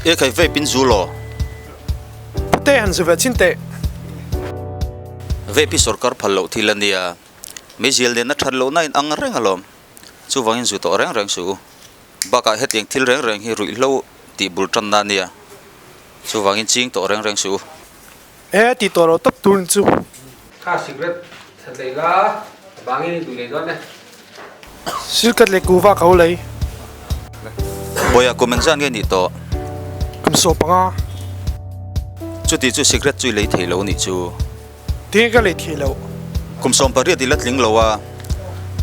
e khai ve pin zulo te han zu ve chin te ve pi sarkar phallo thilania mezil de na tharlo na in ang reng alom chu wangin zu to reng reng su baka hetiang thil reng reng hi rui lo ti bul tan na nia chu wangin ching to reng reng su e ti to ro tap turn chu kha secret thadei la bangin tu le don ne silkat le kuwa kau lei boya komengzan ge ni to kam so panga chu ti chu secret chui lei theilo ni chu te ga le thilo kumsom pariat dilat ling lowa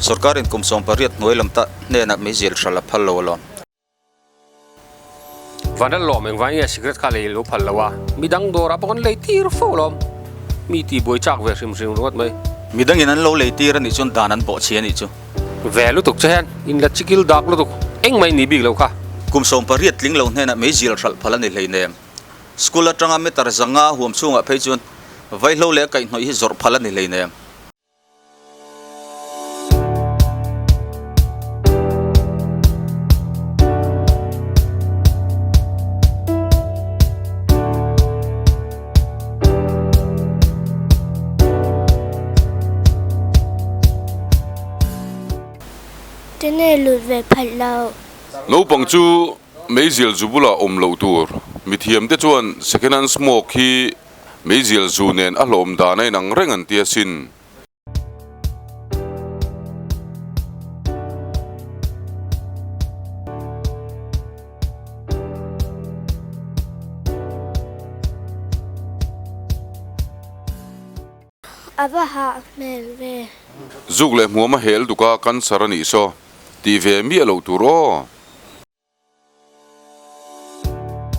sarkarin kumsom pariat noilam ta ne na mezil thala phallo lo vanal lo meng vai secret kha le lo phal lawa midang dora pon le tir fo lom mi ti boi chak ve sim sim rot mai midang in an lo lei tir ani chun danan po chi ani chu velu tuk chen in la chikil dak lo tuk eng mai ni big lo kha kumsom pariat ling lo ne na mezil thal phalani leine school atanga me tar zanga huam chunga phei chun vai lo le kai noi hi zor phalani leine thế này lụt về phải lâu no pang chu meizil zubula omlo tur mithiam te chuan second hand smoke hi meizil zu nen a hlom da nei nang reng an tia sin aba ha mel về zuk le hmuam a hel duka kan sarani so ti ve mi alo turo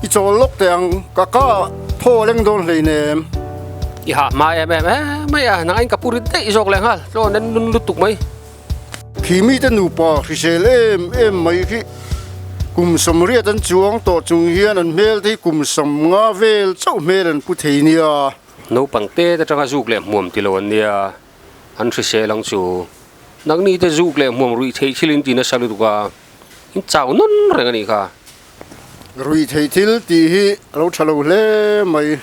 ichol lok teng kaka tho leng don leinem i ha mai em mai à nang anh kapurit dei jok leng ha lo nen nun lutuk mai khimi te nu pa risel em mai khi kum somria tan chuang to chung hian an mel thi kum som nga vel chau mel an pu theinia no pangte ta tanga zuk le muam tilon nia an thri se lang chu nang ni te zuk le muam Ruihtheihthil tin na salu ka in chau nun reng ani kha Ruihtheihthil ti hi lo thalo hle mai